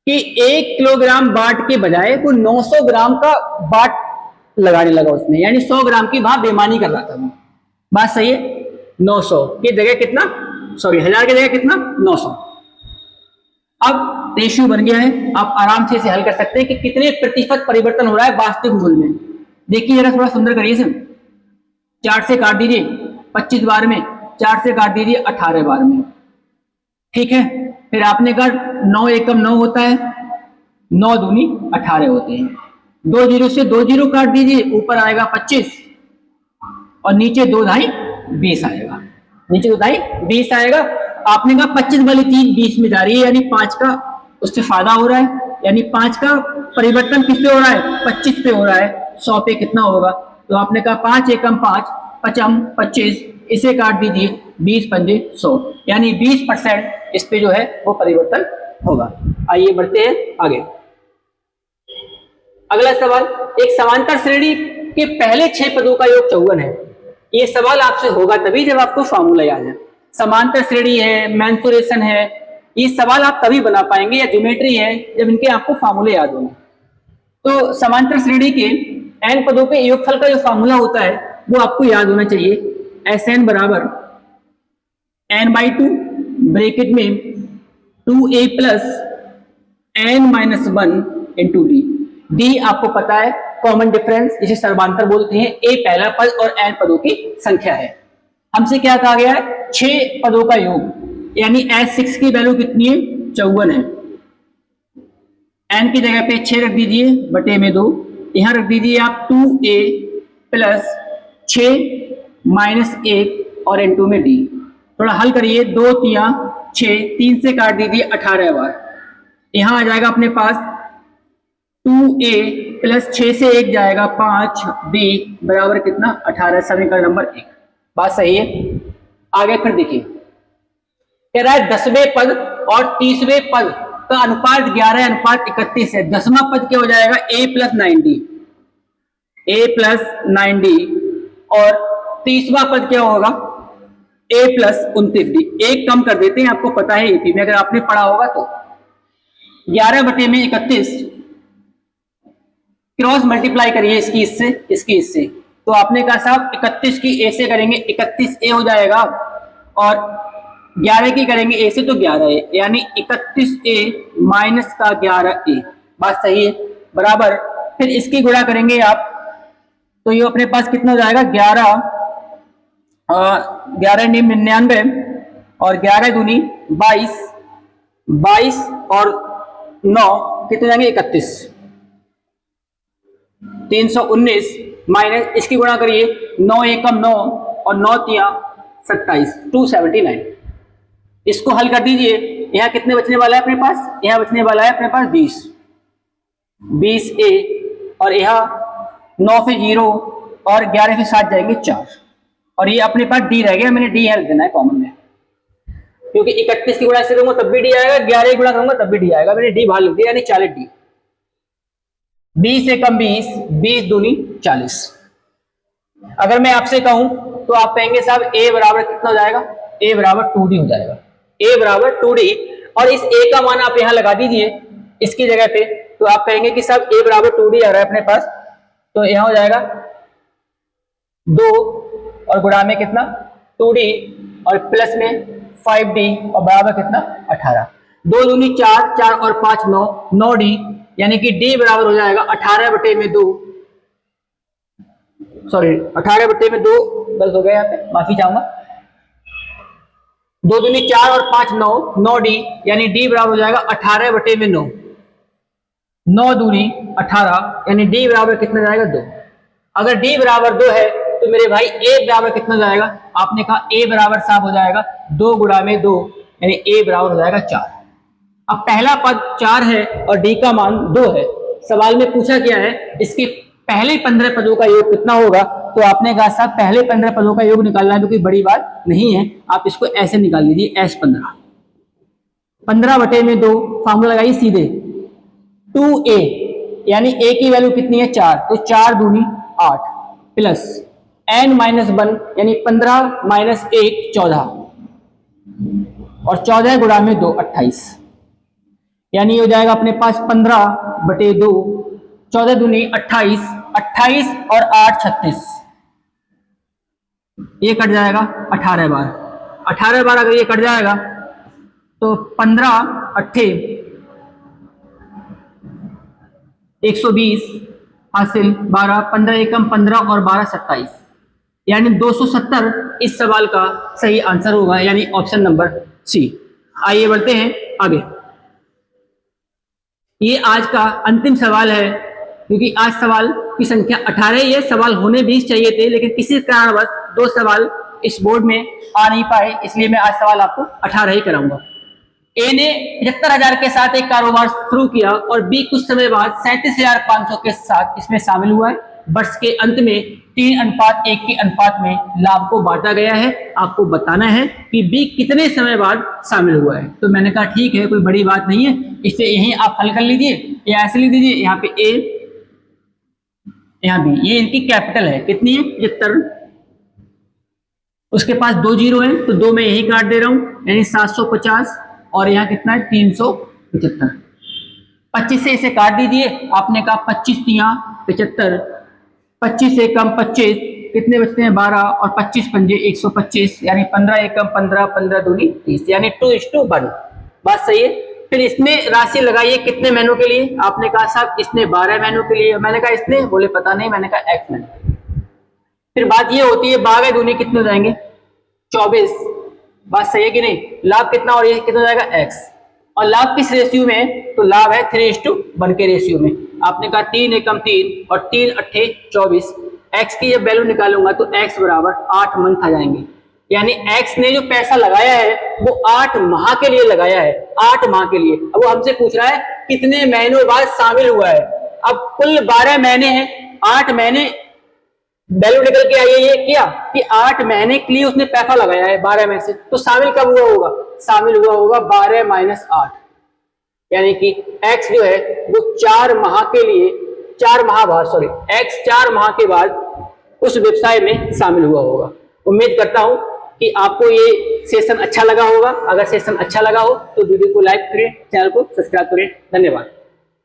कि 1 किलोग्राम बाट के बजाय वो 900 ग्राम का बाट लगाने लगा उसमें, यानी 100 ग्राम की वहां बेईमानी कर रहा था। बात सही है। 900 की जगह कितना, 1000 की जगह कितना, 900। अब रेशियो बन गया है, आप आराम से इसे हल कर सकते हैं कि कितने प्रतिशत परिवर्तन हो रहा है वास्तविक मूल्य में। देखिए जरा थोड़ा सुंदर करिए इसे। 4 से काट दीजिए 25 बार में, 4 से काट दीजिए 18 बार में, ठीक है। फिर आपने कहा 9 एकम 9 होता है, 9 दूनी 18 होते हैं। 2 जीरो से 2 जीरो काट दीजिए, ऊपर आएगा 25 और नीचे 2 धाई 20 आएगा, नीचे 2 धाई 20 आएगा। आपने कहा 25 वाली चीज 20 में जा रही है, यानी 5 का उससे फायदा हो रहा है, यानी 5 का परिवर्तन किस पे हो रहा है, 25 पे हो रहा है। 100 पे कितना होगा, तो आपने कहा 5 एकम 5, 5 25, इसे काट दीजिए 20 पंजे 100, यानी 20% इस पे जो है वो परिवर्तन होगा। आइए बढ़ते हैं आगे। अगला सवाल, एक समांतर श्रेणी के पहले 6 पदों का योग 54 है। ये सवाल आपसे होगा तभी जब आपको फॉर्मूला याद है। समांतर श्रेणी है, मेंसुरेशन है, ये सवाल आप तभी बना पाएंगे, या ज्योमेट्री है, जब इनके आपको फॉर्मूले याद होंगे। तो समांतर श्रेणी के n पदों के योगफल का जो फॉर्मूला होता है वो आपको याद होना चाहिए। Sn बराबर n/2 ब्रैकेट में 2a plus n-1 into D. D आपको पता है कॉमन डिफरेंस, जिसे सर्वांतर बोलते हैं। a पहला पद और n पदों की संख्या है। हमसे क्या कहा गया है, 6 पदों का योग, यानी S6 की वैल्यू कितनी है, 54 है। n की जगह पे 6 रख दीजिए बटे में 2, यहां रख दीजिए आप 2a प्लस 6 माइनस 1 और n2 में d। थोड़ा हल करिए, 2 तिया 6, 3 से काट दीजिए 18 बार, यहां आ जाएगा अपने पास 2a प्लस 6 से 1 जाएगा 5b बराबर कितना, 18, समीकरण नंबर 1। बात सही है। आगे फिर देखिए, कह रहा है 10वें पद और 30वें पद का अनुपात 11:31 है। 10वां पद क्या हो जाएगा, a plus 9d, a plus 9d, और 30वां पद क्या होगा, a प्लस 29d। एक कम कर देते हैं, आपको पता है एपी में, अगर आपने पढ़ा होगा तो 11 बटे में 31 क्रॉस मल्टीप्लाई करिए इसकी इससे, इसकी इससे, तो आपने कहा साहब 31 की ए से करेंगे 31A हो जाएगा, और 11 की करेंगे ए से तो 11A, यानी 31A माइनस का 11A। बात सही है, बराबर। फिर इसकी गुणा करेंगे आप, तो ये अपने पास कितना हो जाएगा 11 99 और 11 दूनी 22, 22 और 9 कितने जाएंगे 31, 319 माइनस इसकी गुणा करिए 9 एकम 9 और 9 तिया 27, 279। इसको हल कर दीजिए, यहाँ कितने बचने वाला है अपने पास, यहाँ बचने वाला है अपने पास 20A, और यहाँ 9 से 0 और 11 से 7 जाएंगे 4, और ये अपने पास डी रह गया। मैंने डी यहाँ देना है कॉमन में, क्योंकि 31 की गुणा से करूंगा तब भी डी आएगा, 11 की गुणा करूंगा तब भी डी आएगा। मैंने डी बाहर लिख दिया, यानी 40 डी। 20 से कम 20, 20 दूनी 40। अगर मैं आपसे कहूं तो आप कहेंगे साहब a बराबर कितना हो जाएगा, a बराबर 2d हो जाएगा, a बराबर 2d। और इस a का मान आप यहां लगा दीजिए इसकी जगह पे, तो आप कहेंगे कि साहब a बराबर 2d आ रहा है अपने पास, तो यहां हो जाएगा 2 और गुणा में कितना 2d और प्लस में 5d और बराबर कितना 18। 2 दूनी 4, 4 और 5 9, 9d, यानी कि d बराबर हो जाएगा 18/2, सॉरी 18/2, गलत हो गया यहाँ पे, माफी चाहूंगा। 2 दूनी 4 और 5 9, 9d, यानी d बराबर हो जाएगा 18/9, 9 दूनी 18, यानी d बराबर कितना जाएगा 2। अगर d बराबर 2 है तो मेरे भाई a बराबर कितना जाएगा, आपने कहा a बराबर साहब हो जाएगा 2 गुणा में 2, यानी a बराबर हो जाएगा 4। अब पहला पद 4 है और d का मान 2 है। सवाल में पूछा क्या है, इसके पहले 15 पदों का योग कितना होगा, तो आपने कहा साहब पहले 15 पदों का योग निकालना है, तो कोई बड़ी बात नहीं है, आप इसको ऐसे निकाल लीजिए S15, 15/2, फार्मूला लगाइए सीधे 2a, यानी a की वैल्यू कितनी है 4, तो 4 दूनी 8 प्लस n-1, यानी 15 माइनस 1 14, और 14 गुणा में 2 28, यानी हो जाएगा अपने पास 15/2, 14 दूनी 28, 28 और 8 36, ये कट जाएगा 18 बार, 18 बार अगर ये कट जाएगा तो 15 8 120 हासिल 12, 15 एकम 15 और 12 27, यानी 270 इस सवाल का सही आंसर होगा, यानी ऑप्शन नंबर सी। आइए बढ़ते हैं आगे। ये आज का अंतिम सवाल है, क्योंकि आज सवाल की संख्या 18 ही है, सवाल होने 20 चाहिए थे, लेकिन किसी कारणवश 2 सवाल इस बोर्ड में आ नहीं पाए, इसलिए मैं आज सवाल आपको 18 ही कराऊंगा। ए ने 75,000 के साथ एक कारोबार शुरू किया और बी कुछ समय बाद 37,500 के साथ इसमें शामिल हुआ है। वर्ष के अंत में 3:1 के अनुपात में लाभ को बांटा गया है। आपको बताना है कि बी कितने समय बाद शामिल हुआ है। तो मैंने कहा ठीक है, कोई बड़ी बात नहीं है, इसे यहीं आप हल कर लीजिए, या ऐसे लिख दीजिए, यहाँ पे ए, यहाँ बी, ये इनकी कैपिटल है, कितनी है 75, उसके पास 2 जीरो है तो 2 मैं यही काट दे रहा हूं, यानी 750, और यहाँ कितना है 375। 25 से इसे काट दीजिए, आपने कहा 25 तिया 75, 25 से कम 25 कितने बचते हैं 12, और 25 पंजे 125, यानी 15 एकम 15, 15 दूनी 30, यानी 2:1। बात सही है। फिर इसने राशि लगाई है कितने महीनों के लिए, आपने कहा साहब इसने 12 महीनों के लिए, मैंने कहा इसने, बोले पता नहीं, मैंने कहा x महीने। फिर बात ये होती है 12 दूनी कितने हो जाएंगे 24। बात सही है कि नहीं। लाभ कितना और ये कितना हो जाएगा x, और लाभ किस रेशियो में है, तो लाभ है 3:1 के रेशियो में। आपने कहा 3 एकम 3 और 3 अट्ठे 24, x की जब वैल्यू निकालूंगा तो x बराबर 8 मंथ आ जाएंगे, यानी x ने जो पैसा लगाया है वो 8 माह के लिए लगाया है, 8 माह के लिए। अब वो हमसे पूछ रहा है कितने महीनों बाद शामिल हुआ है। अब कुल 12 महीने हैं, 8 महीने वैल्यू निकल के आई है ये क्या कि 8 महीने के लिए उसने पैसा लगाया है 12 में से, तो शामिल कब हुआ होगा, शामिल हुआ होगा 12 माइनस 8, यानी कि x जो है वो 4 माह के लिए, 4 माह बाद, सॉरी x 4 माह के बाद उस व्यवसाय में शामिल हुआ होगा। उम्मीद करता हूं कि आपको ये सेशन अच्छा लगा होगा। अगर सेशन अच्छा लगा हो तो वीडियो को लाइक करें, चैनल को सब्सक्राइब करें। धन्यवाद।